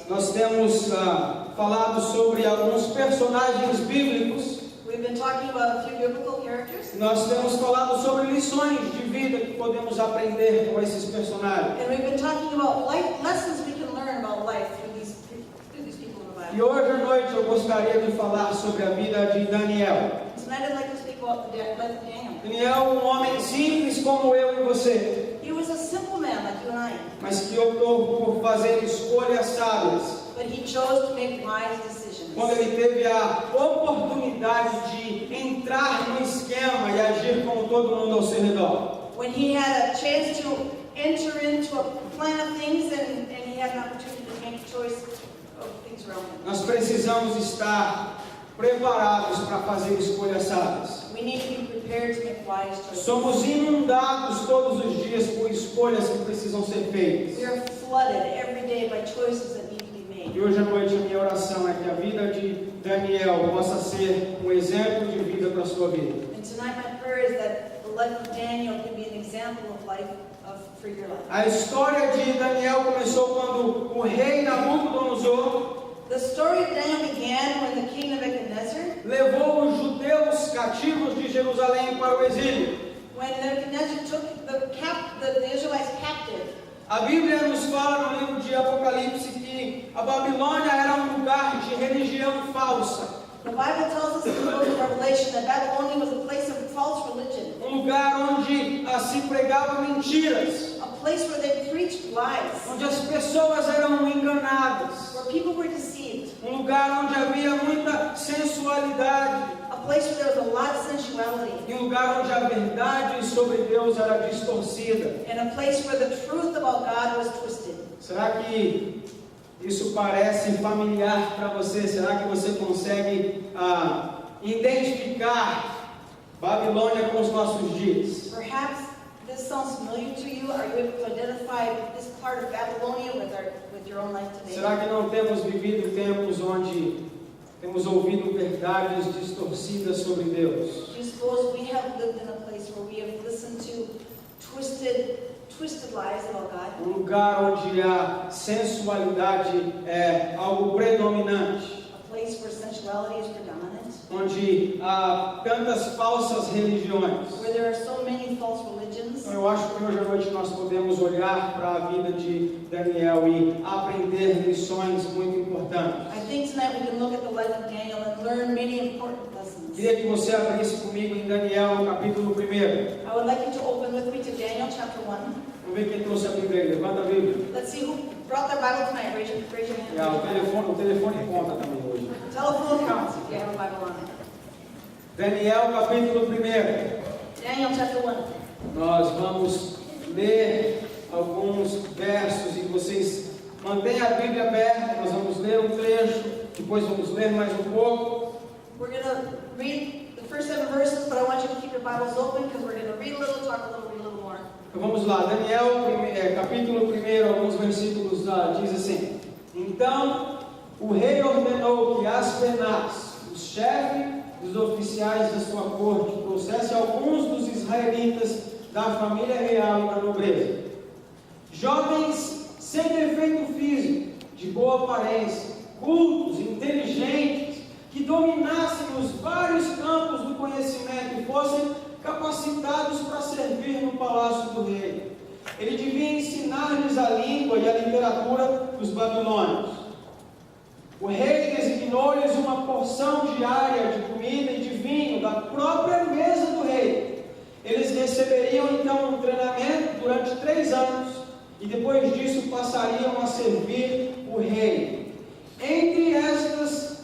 nós temos falado sobre alguns personagens bíblicos. We've been talking about a few biblical characters. Nós temos falado sobre lições de vida que podemos aprender com esses personagens. And we've been talking about life lessons we can learn about life through these people in the Bible. E hoje à noite eu gostaria de falar sobre a vida de Daniel. Tonight I'd like to speak about the life of Daniel. Daniel, um homem simples como eu e você, He was a simple man like you and I, mas que optou por fazer escolhas sábias. but he chose to make wise decisions. Quando ele teve a oportunidade de entrar no esquema e agir como todo mundo ao seu redor. When he had a chance to enter into a plan of things and he had an opportunity to make a choice of things around him. Nós precisamos estar preparados para fazer escolhas sábias. We need to be prepared to make wise choices. Somos inundados todos os dias por escolhas que precisam ser feitas. We are flooded every day by choices that need to be made. E hoje à noite a minha oração é que a vida de Daniel possa ser um exemplo de vida para a sua vida. And tonight my prayer is that the life of Daniel can be an example of life for your life. A história de Daniel começou quando o rei Nabucodonosor The story of Daniel began when the king Nebuchadnezzar, levou os judeus cativos de Jerusalém para o exílio. when Nebuchadnezzar took the Israelites captive. A Bíblia nos fala no livro de Apocalipse que a Babilônia era um lugar de religião falsa. The Bible tells us in the book of Revelation that Babylonia was a place of false religion, Um lugar onde se pregava mentiras, a place where they preached lies, onde as pessoas eram enganadas, where people were deceived, um lugar onde havia muita sensualidade, a place where there was a lot of sensuality, e um lugar onde a verdade sobre Deus era distorcida. and a place where the truth about God was twisted. Será que isso parece familiar para você? Será que você consegue identificar Babilônia com os nossos dias? Perhaps this sounds familiar to you. Are you able to identify this part of Babylonia with your own life today? Será que não temos vivido tempos onde temos ouvido verdades distorcidas sobre Deus? Do you suppose we have lived in a place where we have listened to twisted lies about God? Um lugar onde a sensualidade é algo predominante, A place where sensuality is predominant? onde há tantas falsas religiões. Where there are so many false religions? Então, eu acho que hoje à noite nós podemos olhar para a vida de Daniel e aprender lições muito importantes. I think tonight we can look at the life of Daniel and learn many important lessons. Queria que você abrisse comigo em Daniel, no capítulo 1. I would like you to open with me to Daniel chapter 1. Vamos ver quem trouxe a Bíblia aí. Levanta a Bíblia. Let's see who brought their Bible tonight. Raise your hand. O telefone conta também hoje. Telephone counts if you have a Bible on it. Daniel, capítulo 1. Daniel chapter 1. Nós vamos ler alguns versos e vocês mantenham a Bíblia aberta. Nós vamos ler um trecho, depois vamos ler mais um pouco. We're going to read the first 7 verses, but I want you to keep your Bibles open because we're going to read a little, talk a little, read a little more. Então vamos lá, Daniel, capítulo 1, alguns versículos diz assim: Então o rei ordenou que Aspenaz, o chefe dos oficiais da sua corte, trouxesse alguns dos israelitas da família real e da nobreza, jovens sem defeito físico, de boa aparência, cultos, inteligentes, que dominassem os vários campos do conhecimento e fossem capacitados para servir no palácio do rei. Ele devia ensinar-lhes a língua e a literatura dos babilônios. O rei designou-lhes uma porção diária de comida e de vinho da própria mesa do rei. Eles receberiam então um treinamento durante 3 anos e depois disso passariam a servir o rei. Entre essas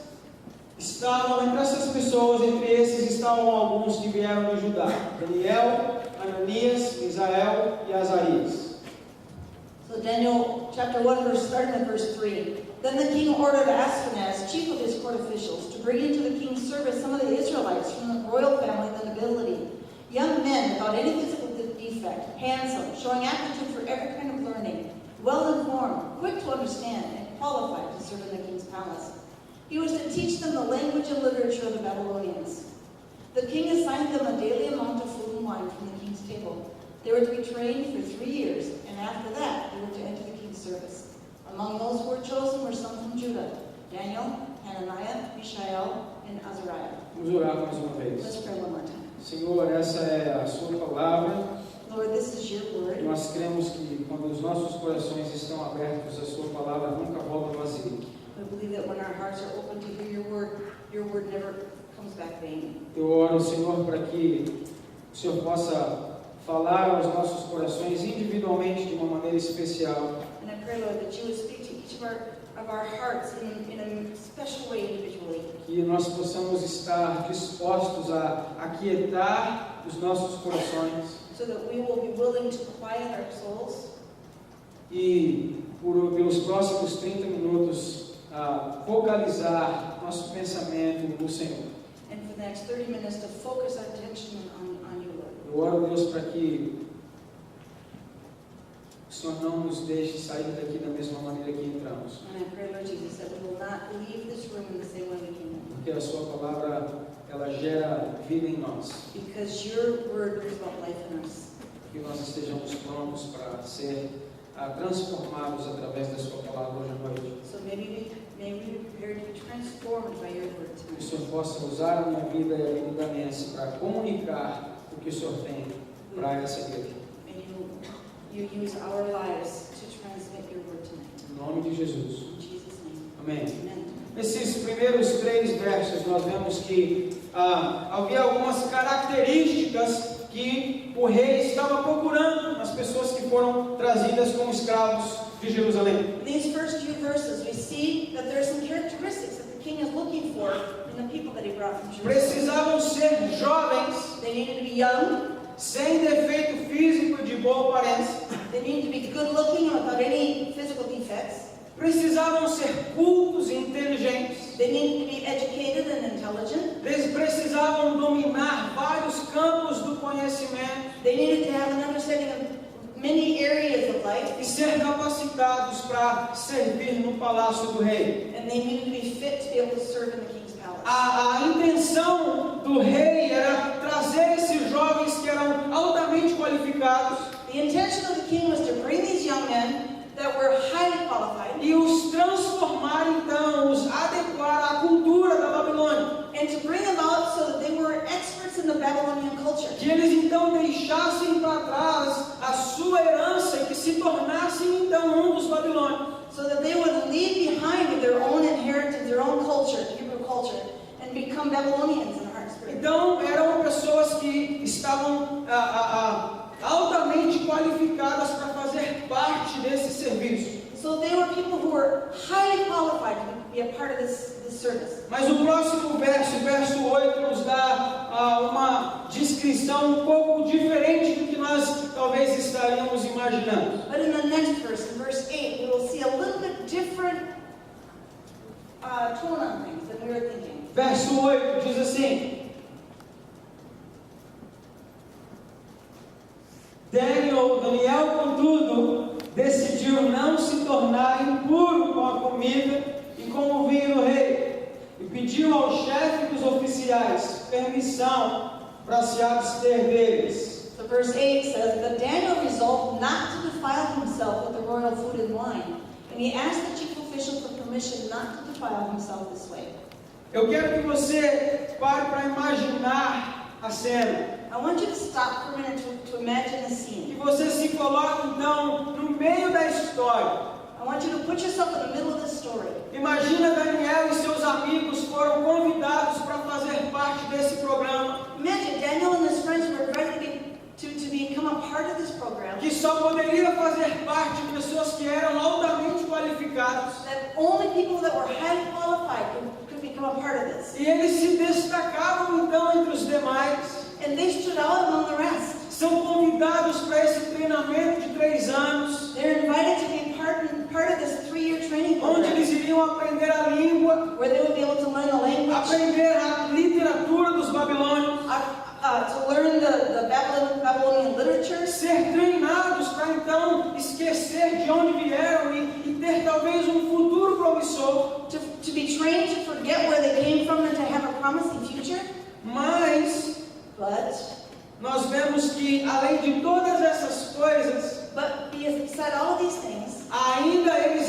pessoas, entre esses estavam alguns que vieram de Judá: Daniel, Ananias, Misael e Azarias. So Daniel chapter 1, starting at verse 3. Then the king ordered Aspenaz, chief of his court officials, to bring into the king's service some of the Israelites from the royal family and the nobility, young men without any physical defect, handsome, showing aptitude for every kind of learning, well-informed, quick to understand, and qualified to serve in the king's palace. He was to teach them the language and literature of the Babylonians. The king assigned them a daily amount of food and wine from the king's table. They were to be trained for 3 years, and after that, they were to enter the king's service. Among those who were chosen were some from Judah: Daniel, Hananiah, Mishael, and Azariah. Vamos orar mais uma vez. Let's pray one more time. Senhor, essa é a sua palavra. Lord, this is your word. Nós cremos que quando os nossos corações estão abertos, a sua palavra nunca volta vazia. We believe that when our hearts are open to hear your word never comes back vain. Eu oro, Senhor, para que o Senhor possa falar aos nossos corações individualmente de uma maneira especial. And I pray, Lord, that you would speak to each of our hearts in a special way individually. Que nós possamos estar dispostos a aquietar os nossos corações So that we will be willing to quiet our souls. E pelos próximos 30 minutos focalizar nosso pensamento no Senhor. And for the next 30 minutes to focus our attention on you, Lord. Eu oro, Deus, para que o Senhor não nos deixe sair daqui da mesma maneira que entramos. And I pray, Lord Jesus, that we will not leave this room in the same way we came in. Porque a sua palavra, ela gera vida em nós. Because your word brings about life in us. Que nós estejamos prontos para ser transformados através da sua palavra hoje à noite. So may we be prepared to be transformed by your word Que o tonight. Senhor possa usar a minha vida e a vida da Nancy para comunicar o que o Senhor tem para essa igreja. And you use our lives to transmit your word tonight. Em nome de Jesus. In Jesus' name. Amém. Amen. Nesses primeiros 3 versos nós vemos que havia algumas características que o rei estava procurando nas pessoas que foram trazidas como escravos de Jerusalém. In these first few verses, we see that there are some characteristics that the king is looking for in the people that he brought from Jerusalem. Precisavam ser jovens, They needed to be young. sem defeito físico e de boa aparência. They needed to be good looking without any physical defects. Precisavam ser cultos e inteligentes. They needed to be educated and intelligent. Eles precisavam dominar vários campos do conhecimento They needed to have an understanding of many areas of life. e ser capacitados para servir no palácio do rei. And they needed to be fit to be able to serve in the king's palace. A intenção do rei era trazer esses jovens que eram altamente qualificados The intention of the king was to bring these young men that were highly qualified e os transformar, então, os adequar à cultura da Babilônia. and to bring them out so that they were experts in the Babylonian culture. Que eles então deixassem para trás a sua herança e que se tornassem então dos babilônios. So that they would leave behind their own inheritance, their own culture, Hebrew culture, and become Babylonians in heart and spirit. Então eram pessoas que estavam altamente qualificadas para fazer parte desse serviço. So they were people who were highly qualified to be a part of this service. Mas o próximo verso, verso 8, nos dá uma descrição um pouco diferente do que nós talvez estaríamos imaginando. But in the next verse, in verse 8, we will see a little bit different tone on things than we were thinking. Verso 8 diz assim: Daniel, contudo, decidiu não se tornar impuro com a comida e com o vinho do rei, e pediu ao chefe dos oficiais permissão para se abster deles. So verse 8 says, But Daniel resolved not to defile himself with the royal food and wine, and he asked the chief official for permission not to defile himself this way. Eu quero que você pare para imaginar a cena. I want you to stop for a minute to imagine the Que scene. você se coloque então no meio da história. I want you to put yourself in the middle of the story. Imagina Daniel e seus amigos foram convidados para fazer parte desse programa, Imagine Daniel and his friends were invited to become a part of this program. que só poderia fazer parte de pessoas que eram altamente qualificadas. That only people that were highly qualified could become a part of this. E eles se destacavam então entre os demais. And they stood out among the rest. São convidados para esse treinamento de 3 anos, They're invited to be part of this 3-year training onde program, eles iriam aprender a língua, where they would be able to learn the language, aprender a literatura dos babilônios, to learn the Babylonian literature, ser treinados para então esquecer de onde vieram e ter talvez um futuro promissor. to be trained to forget where they came from and to have a promising future. Mas But nós vemos que além de todas essas coisas, beside all of these things, ainda eles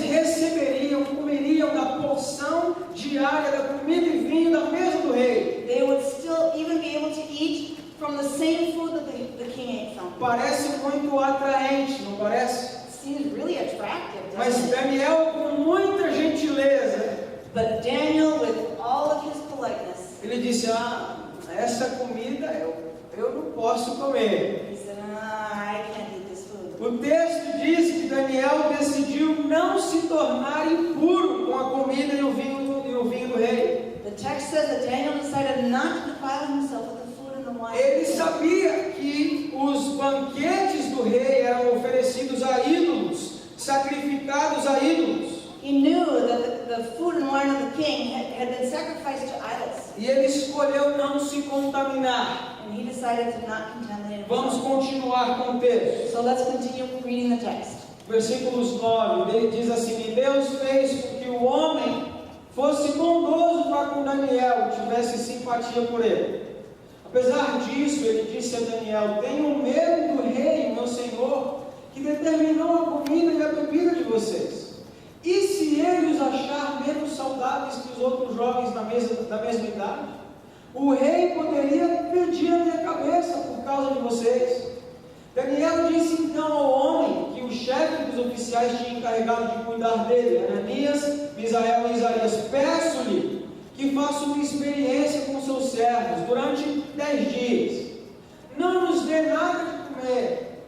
parece muito atraente, não parece? It seems really attractive, Mas doesn't it? Daniel, com muita gentileza, But Daniel, with all of his politeness, ele disse: essa comida eu não posso comer. he said, I can't eat this food. O texto diz que Daniel decidiu não se tornar impuro com a comida e o vinho do rei. The text says that Daniel decided not to defile himself with the food and the wine. Ele sabia que os banquetes do rei eram oferecidos a ídolos, sacrificados a ídolos. He knew that the food and wine of the king had been sacrificed to idols. E ele escolheu não se contaminar. And he decided to not contaminate Vamos himself. continuar com o texto. So let's continue reading the text. Versículos 9, ele diz assim: E Deus fez com que o homem fosse bondoso para com Daniel, tivesse simpatia por ele. Apesar disso, ele disse a Daniel: Tenho medo do rei, meu senhor, que determinou a comida e a bebida de vocês. E se ele os achar menos saudáveis que os outros jovens da mesma idade? O rei poderia pedir a minha cabeça por causa de vocês. Daniel disse então ao homem que o chefe dos oficiais tinha encarregado de cuidar dele, Ananias, Misael e Isarias: Peço-lhe que faça uma experiência com seus servos durante 10 dias. Não nos dê nada de comer,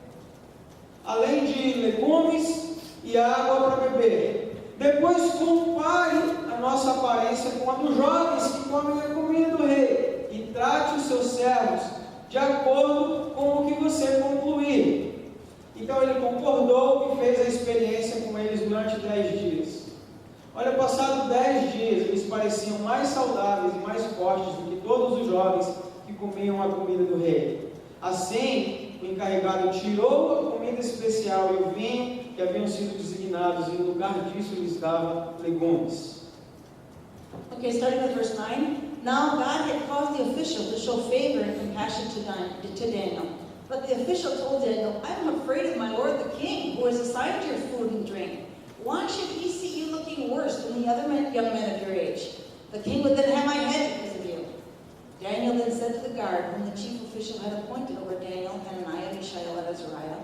além de legumes e água para beber. Depois compare a nossa aparência com a dos jovens que comem a comida do rei, e trate os seus servos de acordo com o que você concluir. Então ele concordou e fez a experiência com eles durante 10 dias. Olha, passado 10 dias, eles pareciam mais saudáveis e mais fortes do que todos os jovens que comiam a comida do rei. Assim, o encarregado tirou a comida especial e o vinho que haviam sido designados, e em lugar disso lhes dava legumes. Okay, starting with verse 9. Now God had caused the official to show favor and compassion to Daniel. But the official told Daniel, I am afraid of my lord the king, who has assigned your food and drink. Why should he see you looking worse than the other young men of your age? The king would then have my head because of you. Daniel then said to the guard, whom the chief official had appointed over Daniel, Hananiah, Mishael, and Azariah,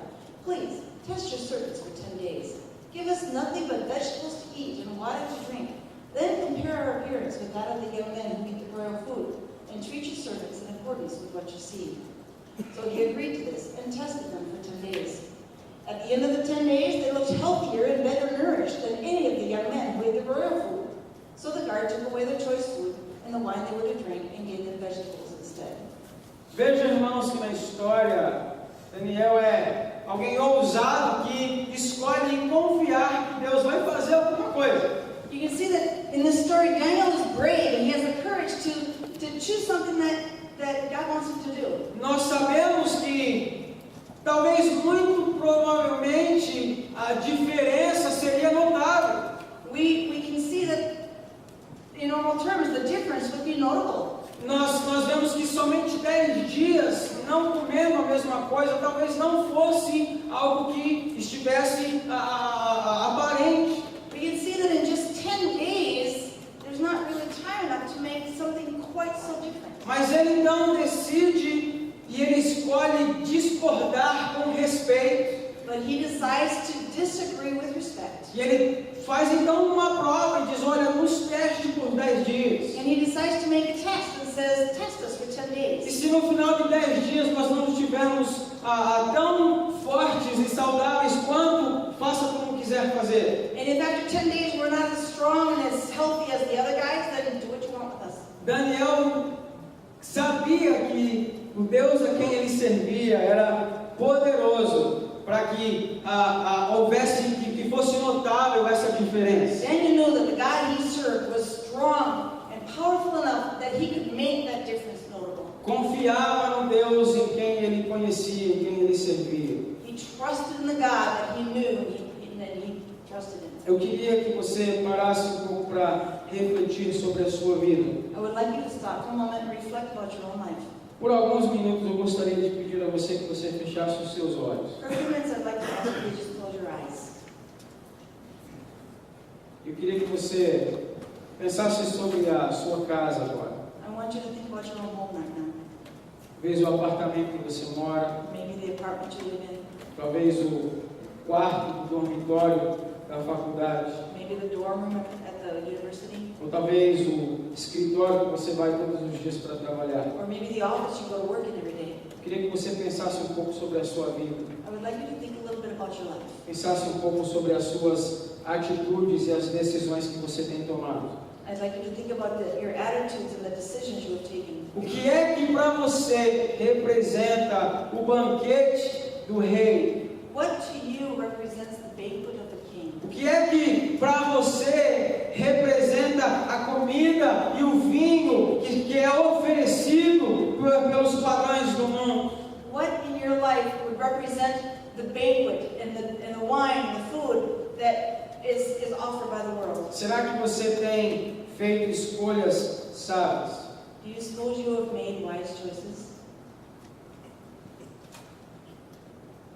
Please, test your servants for 10 days. Give us nothing but vegetables to eat and water to drink. Then compare our appearance with that of the young men who eat the royal food, and treat your servants in accordance with what you see. So he agreed to this and tested them for 10 days. At the end of the 10 days, they looked healthier and better nourished than any of the young men who ate the royal food. So the guard took away their choice food and the wine they were to drink and gave them vegetables instead. Veja, irmãos, que na história, Daniel é alguém ousado que escolhe confiar que Deus vai fazer alguma coisa. You can see that in this story, Daniel is brave and he has the courage to choose something that God wants him to do. Nós sabemos que, talvez muito provavelmente, a diferença seria notável. We can see that, in normal terms, the difference would be notable. Nós vemos que somente 10 dias não comendo a mesma coisa, talvez não fosse algo que estivesse aparente. We can see that in just 10 days, there's not really time enough to make something quite so different. Mas ele então decide e ele escolhe discordar com respeito. But he decides to disagree with respect. E ele faz então uma prova e diz: olha, nos teste por 10 dias. And he decides to make a test and says, test us for 10 E days. se no final de 10 dias nós não estivermos tão fortes e saudáveis quanto, faça como quiser fazer. And if after 10 days we're not as strong and as healthy as the other guys, then do what you want with us. Daniel sabia que o Deus a quem ele servia era poderoso para que houvesse, que fosse notável essa diferença. Daniel knew that the God he served was strong and powerful enough that he could make that difference notable. Confiava no Deus em quem ele conhecia, em quem ele servia. He trusted in the God that he knew and that he trusted in. Eu queria que você parasse um pouco para refletir sobre a sua vida. I would like you to stop for a moment and reflect about your own life. Por alguns minutos eu gostaria de pedir a você que você fechasse os seus olhos. For a few minutes, I'd like to ask you to just close your eyes. Eu queria que você pensasse sobre a sua casa agora. I want you to think about your own home right now. talvez o apartamento que você mora, maybe the apartment you live in, talvez o quarto do dormitório da faculdade, maybe the dorm room at the university, ou talvez o escritório que você vai todos os dias para trabalhar. or maybe the office you go to work in every day. Eu queria que você pensasse um pouco sobre a sua vida, I would like you to think a little bit about your life. pensasse um pouco sobre as suas atitudes e as decisões que você tem tomado. I'd like you to think about your attitudes and the decisions you have taken. O que é que para você representa o banquete do rei? What to you represents the banquet of the king? O que é que para você representa a comida e o vinho que é oferecido pelos padrões do mundo? What in your life would represent the banquet and the wine and the food that is offered by the world? Será que você tem feito escolhas sábias? Do you suppose you have made wise choices?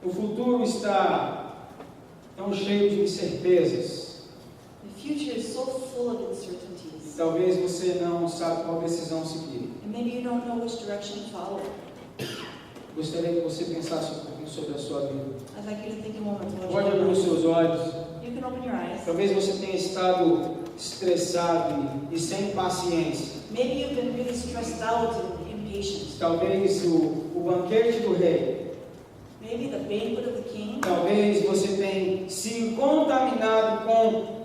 O futuro está tão cheio de incertezas. The future is so full of uncertainties. Talvez você não saiba qual decisão seguir. And maybe you don't know which direction to follow. Gostaria que você pensasse um pouquinho sobre a sua vida. I'd like you to think a moment about Pode your abrir os life. seus olhos. You can open your eyes. Talvez você tenha estado estressado e sem paciência. Maybe you've been really stressed out and impatient. Talvez o banquete do rei. Maybe the banquet of the king. Talvez você tenha se contaminado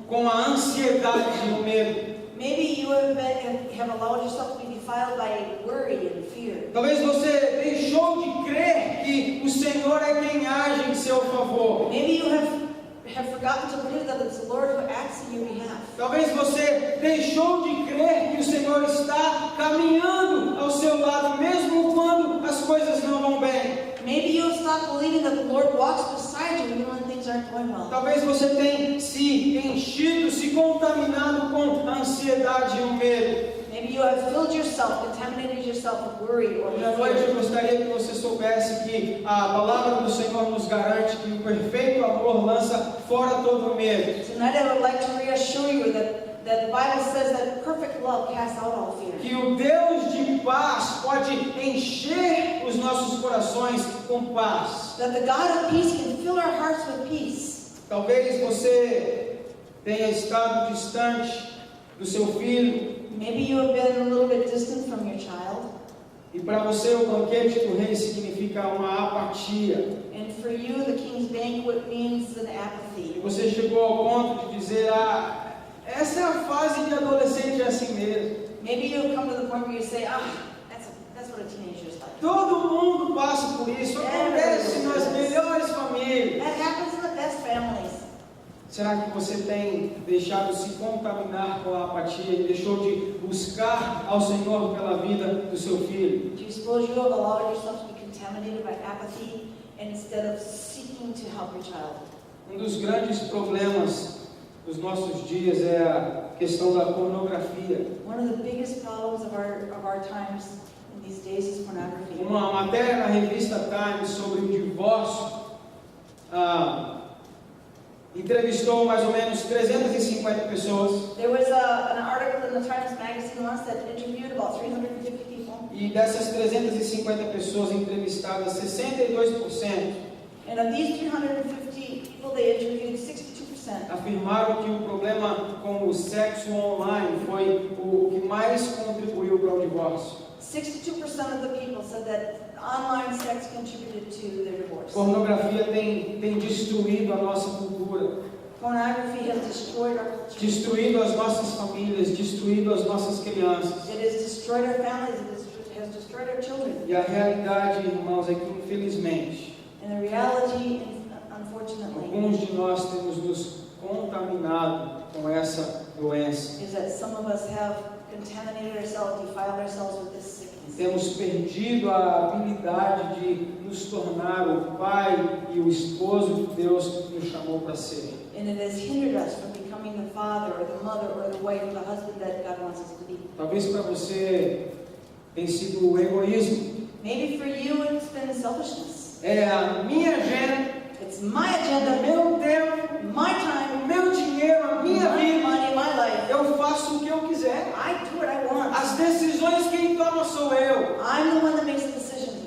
com a ansiedade e o medo. Maybe you have allowed yourself to be defiled by worry and fear. Talvez você deixou de crer que o Senhor é quem age em seu favor. Maybe you have forgotten to believe that it's the Lord who acts in your behalf. Talvez você deixou de crer que o Senhor está caminhando ao seu lado, mesmo quando as coisas não vão bem. Maybe you have stopped believing that the Lord walks beside you even when things aren't going well. Talvez você tenha se enchido, se contaminado com a ansiedade e o medo. Maybe you have filled yourself, contaminated yourself with worry or Hoje à noite eu fear. gostaria que você soubesse que a palavra do Senhor nos garante que o perfeito amor lança fora todo medo. Tonight I would like to reassure you that the Bible says that perfect love casts out all fear. Que o Deus de paz pode encher os nossos corações com paz. That the God of peace can fill our hearts with peace. Talvez você tenha estado distante do seu filho, Maybe you have been a little bit distant from your child. e para você o banquete do rei significa uma apatia. And for you, the king's banquet means an E apathy. você chegou ao ponto de dizer, essa é a fase de adolescente, é assim mesmo. Maybe you come to the point where you say, that's what a teenager is like. Todo mundo passa por isso, acontece nas melhores famílias. That happens in the best families. Será que você tem deixado se contaminar com a apatia e deixou de buscar ao Senhor pela vida do seu filho? Do you suppose you have allowed yourself to be contaminated by apathy instead of seeking to help your child? Um dos grandes problemas dos nossos dias é a questão da pornografia. One of the biggest problems of our times in these days is pornography. Uma matéria na revista Times sobre o divórcio entrevistou mais ou menos 350 pessoas. There was an article in the Times Magazine once that interviewed about 350 people. E dessas 350 pessoas entrevistadas, 62% And of these 350 people they interviewed, 62% afirmaram que o problema com o sexo online foi o que mais contribuiu para o divórcio. 62% of the people said that online sex contributed to their divorce. Pornografia tem destruído a nossa cultura, Pornography has destroyed our culture. destruído as nossas famílias, destruído as nossas crianças. It has destroyed our families. It has destroyed our children. E a realidade, irmãos, é que infelizmente And the reality, unfortunately, alguns de nós temos nos contaminado com essa doença. is that some of us have contaminated ourselves, defiled ourselves with this sickness. Temos perdido a habilidade de nos tornar o pai e o esposo que Deus nos chamou para ser. And it has hindered us from becoming the father or the mother or the wife or the husband that God wants us to be. Talvez para você tenha sido o egoísmo. Maybe for you it's been selfishness. É a minha agenda, It's my o agenda, meu tempo, my time, o meu dinheiro, a minha my vida. money, my life. Eu faço o que eu quiser. I do what I want. As decisões quem toma sou eu. I'm the one that makes the decisions.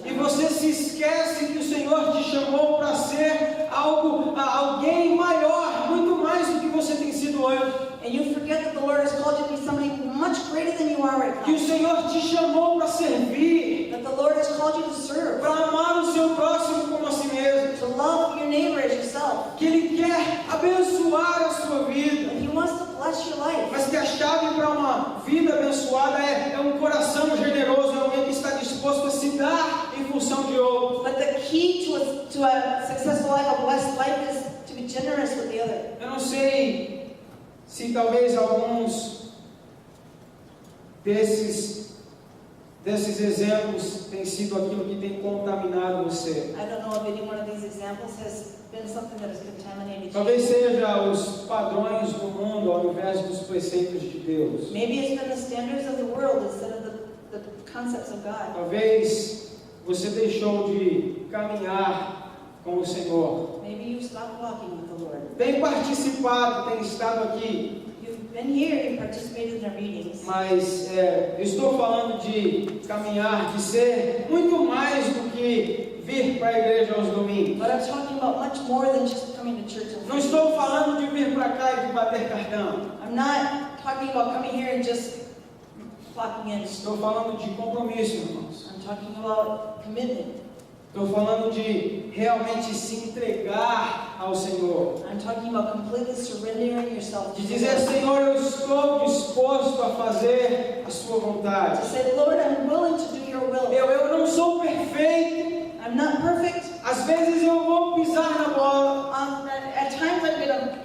And you forget that the Lord has called you to be somebody much greater than you are right que o now. Senhor te chamou para servir, That the Lord has called you to serve, para amar o seu próximo como a si mesmo, to love your neighbor as yourself. que Ele quer abençoar a sua vida, And He wants to bless your life. mas que a chave para uma vida abençoada é um coração generoso, é alguém que está disposto a se dar em função de outro. But the key to a successful life, a blessed life, is to be generous with the other. Eu não sei se talvez alguns desses exemplos têm sido aquilo que tem contaminado você. I don't know if any one of these examples has been something that has contaminated you. Talvez seja os padrões do mundo ao invés dos preceitos de Deus. Maybe it's been the standards of the world instead of the concepts of God. Talvez você deixou de caminhar com o Senhor. Maybe you stopped walking with the Lord. Tem participado, tem estado aqui, You've been here, you participated in our meetings. mas eu estou falando de caminhar, de ser muito mais do que vir para a igreja aos domingos. But I'm talking about much more than just coming to church. Não estou falando de vir para cá e de bater cartão. I'm not talking about coming here and just clocking in. Estou falando de compromisso, irmãos. I'm talking about commitment. Estou falando de realmente se entregar ao Senhor. I'm talking about completely surrendering yourself to De the dizer, Lord. Senhor, eu estou disposto a fazer a sua vontade. To say, Lord, I'm willing to do your will. Eu não sou perfeito. I'm not perfect. Às vezes eu vou pisar na bola, At times I'm going to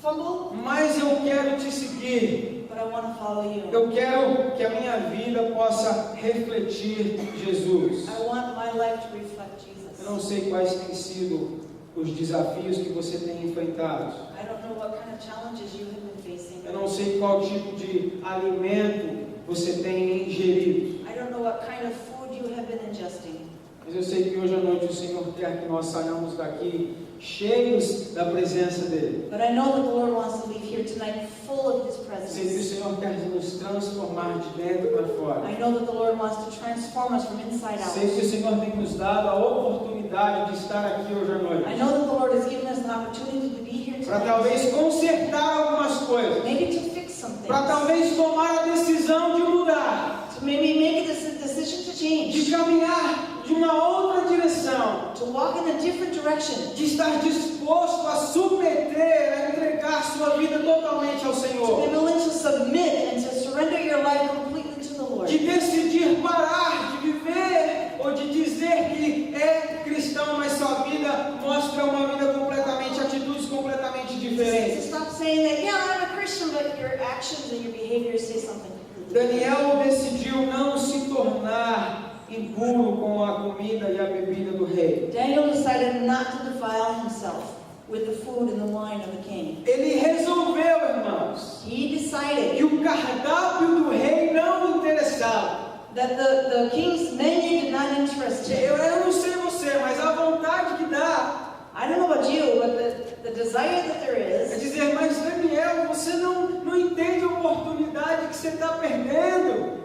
fumble, mas eu quero te seguir. but I want to follow you. Eu quero que a minha vida possa refletir Jesus. I want my life to reflect Jesus. Eu não sei quais têm sido os desafios que você tem enfrentado. I don't know what kind of challenges you have been facing. Eu não sei qual tipo de alimento você tem ingerido. I don't know what kind of food you have been ingesting. Mas eu sei que hoje à noite o Senhor quer que nós saiamos daqui cheios da presença dEle. But I know that the Lord wants to leave here tonight full of His Sei que o presence. Senhor quer nos transformar de dentro para fora. I know that the Lord wants to transform us from inside out. Sei que o Senhor tem nos dado a oportunidade de estar aqui hoje à I noite. know that the Lord has given us an opportunity to be here Para tonight. talvez consertar algumas coisas. Maybe to fix something. Para talvez tomar a decisão de mudar. To maybe make a decision to De change. caminhar de uma outra direção. To walk in a different direction. De estar disposto a submeter, a entregar sua vida totalmente ao To be Senhor. willing to submit and to surrender your life completely to the Lord. De decidir parar de viver ou de dizer que é cristão, mas sua vida mostra uma vida completamente, atitudes completamente To diferentes. stop saying that, yeah, I'm a Christian, but your actions and your behaviors say something completely different. Daniel decidiu não se tornar impuro com a comida e a bebida do rei. Daniel decided not to defile himself with the food and the wine of the king. Ele resolveu, irmãos, He decided que o cardápio do rei não o interessava. that the king's menu did not interest him. Eu não sei você, mas a vontade que dá I don't know about you, but the desire that there é is dizer, mas Daniel, você não entende a oportunidade que você está perdendo.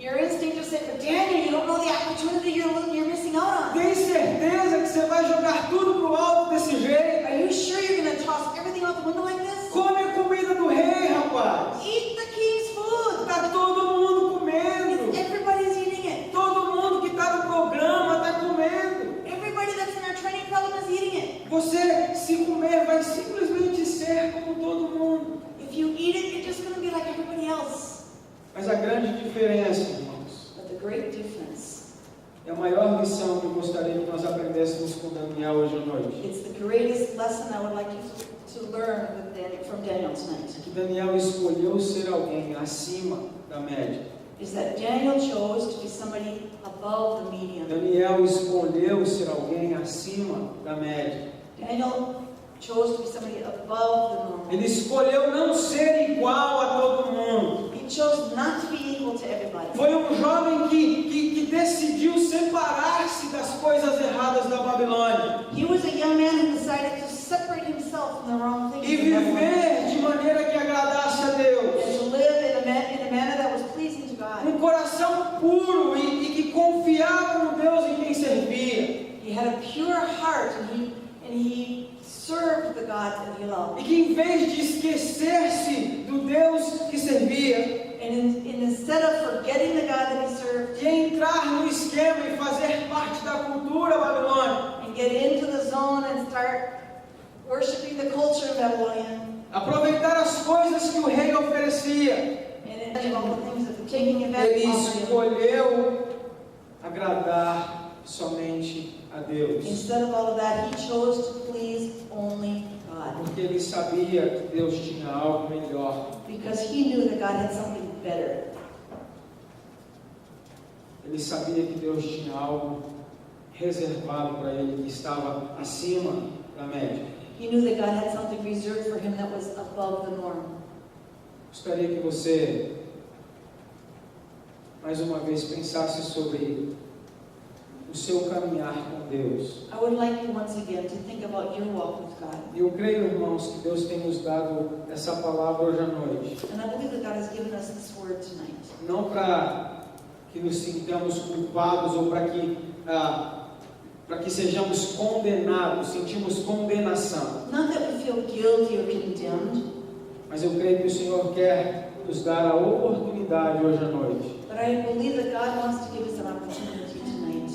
your instinct to say, but Daniel, you don't know the opportunity you're missing out on. Tem certeza que você vai jogar tudo pro alto desse jeito? Are you sure you're going to toss everything out the window like this? Come a comida do rei, rapaz. Eat the king's food. Tá todo mundo comendo. Everybody's eating it. Todo mundo que está no programa está comendo. Everybody that's in our training program is eating it. Você, se comer, vai simplesmente ser como todo mundo. If you eat it, you're just going to be like everybody else. Mas a grande diferença, irmãos, But the great difference, é a maior lição que eu gostaria que nós aprendêssemos com Daniel hoje à noite. it's the greatest lesson I would like you to learn from Daniel tonight, Que Daniel escolheu ser alguém acima da média. is that Daniel chose to be somebody above the median. Daniel escolheu ser alguém acima da média. Daniel chose to be somebody above the normal. Ele escolheu não ser igual a todo mundo. He chose not to be equal to everybody. Foi jovem que decidiu separar-se das coisas erradas da Babilônia He was a young man who decided to separate himself from the wrong things e in Babylon, viver de maneira que agradasse a Deus. and to live in a manner that was pleasing to God. Coração puro e que confiava no Deus em quem servia. He had a pure heart, and he served the God God of Hillel. E que em vez de esquecer-se do Deus que servia, And instead of forgetting the God that he served de entrar no esquema e fazer parte da cultura babilônica, and get into the zone and start worshiping the culture of Babylonian, aproveitar as coisas que o rei oferecia, and all the things that taking advantage ele of him. escolheu agradar somente a Deus, Instead of all of that, he chose to please only God. porque ele sabia que Deus tinha algo melhor. Because he knew that God had something better. Ele sabia que Deus tinha algo reservado para ele que estava acima da média. He knew that God had something reserved for him that was above the norm. Gostaria que você, mais uma vez, pensasse sobre o seu caminhar com Deus. I would like you once again to think about your walk with God. E eu creio, irmãos, que Deus tem nos dado essa palavra hoje à noite. And I believe that God has given us this word tonight. Não para que nos sintamos culpados ou para que sejamos condenados, sentimos condenação. Not that we feel guilty or condemned, Mas eu creio que o Senhor quer nos dar a oportunidade hoje à noite but I believe that God wants to give us an opportunity tonight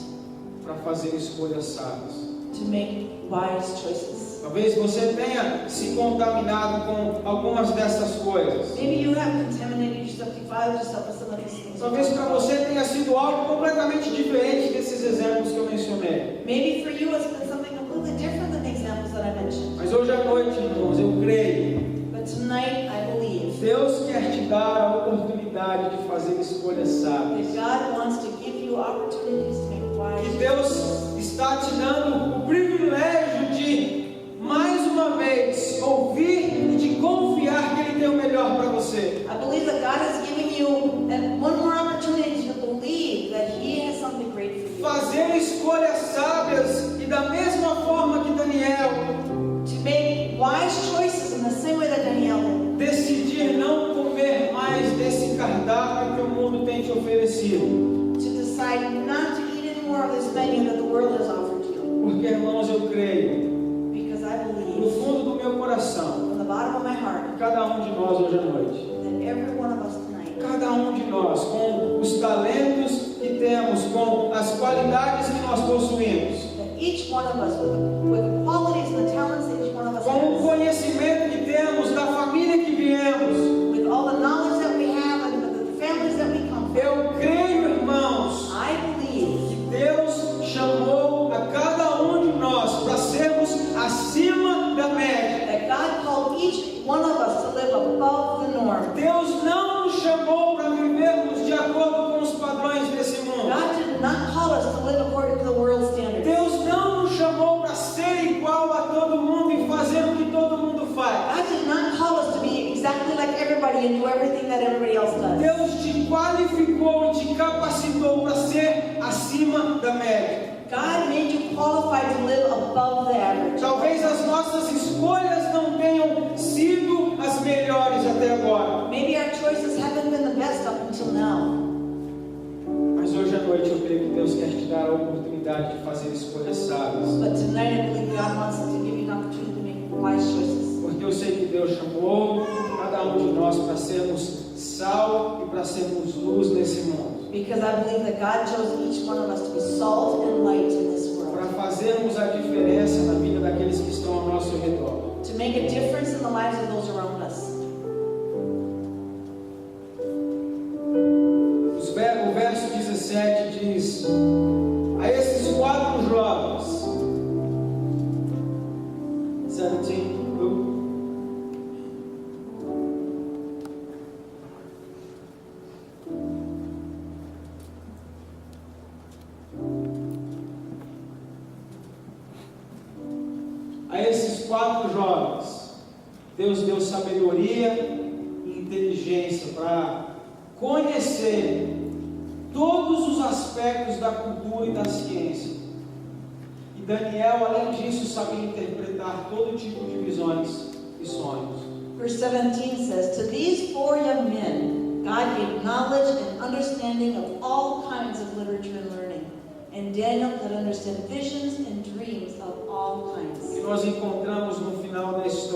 para fazer escolhas sábias. to make wise choices. Talvez você tenha se contaminado com algumas dessas coisas. Maybe you have contaminated yourself, defiled yourself with some of these things. Talvez para você tenha sido algo completamente diferente desses exemplos que eu mencionei. Maybe for you it's been something completely different than the examples that I mentioned. Mas hoje à noite, irmãos, eu creio But tonight I believe Deus quer te dar a oportunidade de fazer escolhas sábias. that God wants to give you opportunities to make wise Que choices. Deus está te dando o privilégio de, mais uma vez, ouvir e de confiar que Ele tem o melhor para você. I believe that God has given you one more opportunity to believe that He has something great for you. Fazer escolhas sábias e da mesma forma que Daniel, To make wise choices in the same way that Daniel did. decidir não comer mais desse cardápio que o mundo tem te oferecido. To decide not to eat any more of this menu that the world has offered you. Porque, irmãos, eu creio, Because I no believe, fundo do meu coração, from the bottom of my heart, cada um de nós hoje à noite, that every one of us tonight, cada um de nós, com os talentos que temos, com as qualidades que nós possuímos, that each one of us, with the qualities and the talents that each one of us com o has, conhecimento que temos, da família que viemos, with all the knowledge that we have and the families that we come from, eu creio, irmãos, I believe que Deus chamou a cada um de nós para sermos acima da média. that God called each one of us to live above the norm. Deus não nos chamou para vivermos de acordo com os padrões desse mundo. God did not call us to live according to the world's standards. Deus não nos chamou para ser igual a todo mundo e fazer o que todo mundo faz. God did not call us to be exactly like everybody and do everything that everybody else does. Deus te qualificou e te capacitou para ser acima da média. God made you qualified to live above the average. Talvez as nossas escolhas não tenham sido as melhores até agora. Maybe our choices haven't been the best up until now. Mas hoje à noite eu creio que Deus quer te dar a oportunidade de fazer escolhas sábias. But tonight I believe God wants to give you an opportunity to make wise choices. Porque eu sei que Deus chamou cada um de nós para sermos sal e para sermos luz nesse mundo. Because I believe that God chose each one of us to be salt and light in this Para world. fazermos a diferença na vida daqueles que estão ao nosso redor. To make a difference in the lives of those around us. O verso 17 diz: a esses 4 jovens, 17, a esses 4 jovens, Deus deu sabedoria e inteligência para conhecer todos os aspectos da cultura e da ciência. E Daniel, além disso, sabia interpretar todo tipo de visões e sonhos. Verse 17 says, to these 4 young men, God gave knowledge and understanding of all kinds of literature and learning. And Daniel could understand visions and dreams of all kinds. Que nós encontramos no final da história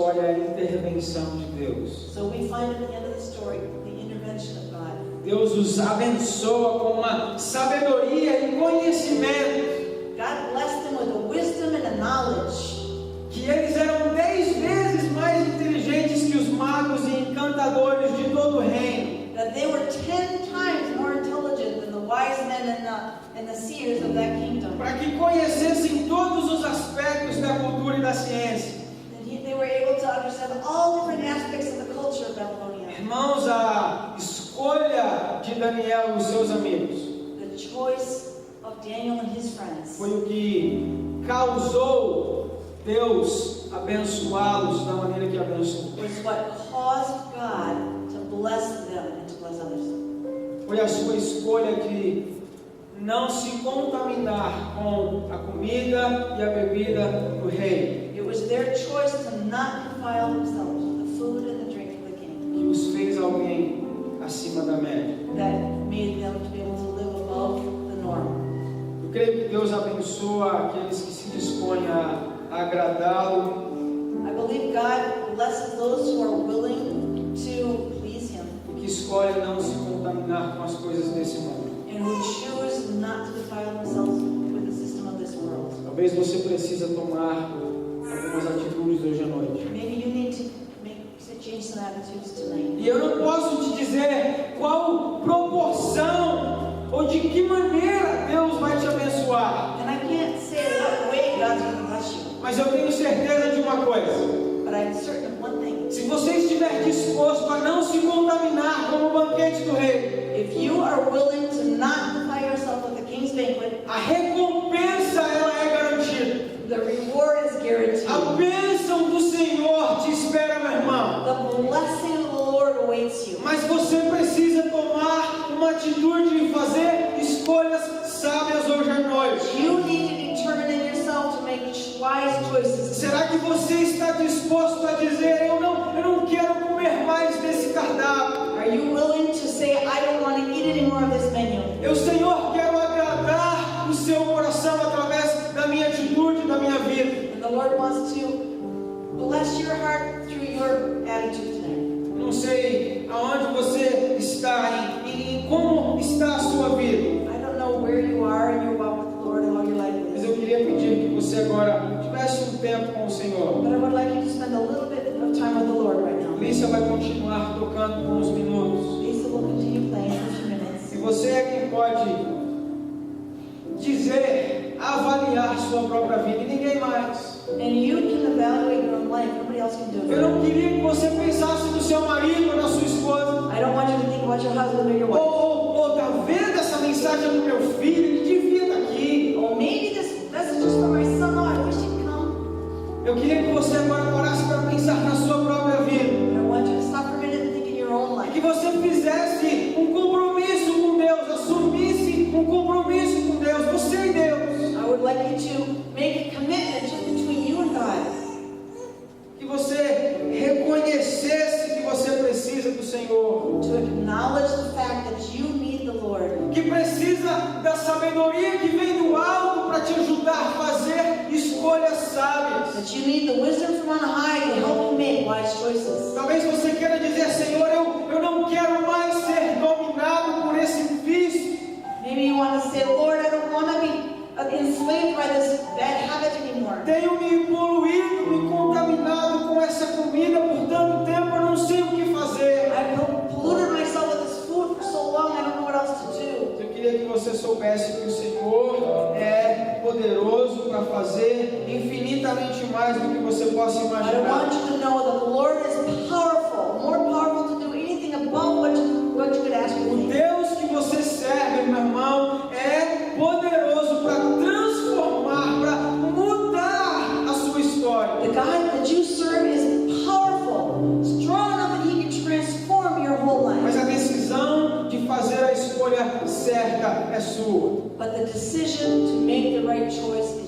intervenção de Deus. So we find at the end of the story the intervention of God. Deus os abençoa com uma sabedoria e conhecimento, God blessed them with a wisdom and a knowledge. que eles eram 10 vezes mais inteligentes que os magos e encantadores de todo o reino. That they were 10 times more intelligent than the wise men and the seers of that kingdom. Para que conhecessem todos os aspectos da cultura e da ciência. They were able to understand all different aspects of the culture of Babylonia. Irmãos, a escolha de Daniel e os seus amigos The choice of Daniel and his friends foi o que causou Deus abençoá-los da maneira que abençoou. was what caused God to bless them and to bless others. Foi a sua escolha de não se contaminar com a comida e a bebida do rei, It was their choice to not defile themselves with the food and the drink of the king que os fez alguém acima da média. that made them to be able to live above the norm. Eu creio que Deus abençoa aqueles que se dispõem a agradá-lo, I believe God blesses those who are willing to please Him e que escolhem não se contaminar com as coisas desse mundo. and who choose not to defile themselves with the system of this world. Talvez você precisa tomar algumas atitudes hoje à noite. Maybe you need to change some attitudes tonight. E eu não posso te dizer qual proporção ou de que maneira Deus vai te abençoar. And I can't say what way God's going to bless you, Mas eu tenho certeza de uma coisa. but I'm certain of one thing. Se você estiver disposto a não se contaminar como o banquete do rei, If you are willing to not defile yourself with the king's banquet, a recompensa ela é garantida. the reward is guaranteed. A bênção do Senhor te espera, meu irmão. The blessing of the Lord awaits you. Mas você precisa tomar uma atitude e fazer escolhas sábias hoje à noite. You need to determine in yourself to make wise choices. Será que você está disposto a dizer, eu não quero comer mais desse cardápio? Are you willing to say, I don't want to eat any more of this menu? Eu, Senhor, quero agradar o seu coração através da minha atitude, da minha vida. And the Lord wants to bless your heart through your attitude tonight. Não sei aonde você está, em como está a sua vida. I don't know where you are in your walk with the Lord and how your life Mas is. eu queria pedir que você agora tivesse um tempo com o Senhor. But I would like you to spend a little bit of time with the Lord right now. Lícia vai continuar tocando por uns minutos. Lisa will continue playing for a few minutes. E você é quem pode dizer, avaliar sua própria vida e ninguém mais. And you can evaluate your own life. Nobody else can do Eu it. não queria que você pensasse no seu marido ou na sua esposa. I don't want you to think about your husband or your wife. Ou tá vendo essa mensagem do meu filho? Ele devia estar aqui. Oh, maybe this message is for my son. Oh, I wish he'd come. Eu queria que você agora parasse para pensar na sua própria vida. I want you to stop for a minute and think in your own Que life. você fizesse um compromisso com Deus, assumisse um compromisso com Deus, você e Deus. I would like you to make a commitment just between you and God. Que você reconhecesse que você precisa do Senhor. To acknowledge the fact that you need the Lord. Que precisa da sabedoria que vem do alto para te ajudar a fazer escolhas sábias. That you need the wisdom from on high to help you make wise choices. Talvez você queira dizer, Senhor, eu não quero mais ser dominado por esse vício. Maybe you want to say, Lord, I don't want to be enslaved by this bad habit anymore. Tenho me poluído, me contaminado com essa comida por tanto tempo, eu não sei o que fazer. I've polluted myself with this food for so long, I don't know what else to do. Eu queria que você soubesse que o Senhor é poderoso para fazer infinitamente mais do que você possa I want imaginar. you to know that the Lord is powerful, more powerful to do anything above what you could ask or O think. Deus que você serve, meu irmão, é poderoso para transformar, para mudar a sua história. The God that you serve is powerful, strong enough that He can transform your whole Mas life. a decisão de fazer a escolha certa é sua. But the decision to make the right choice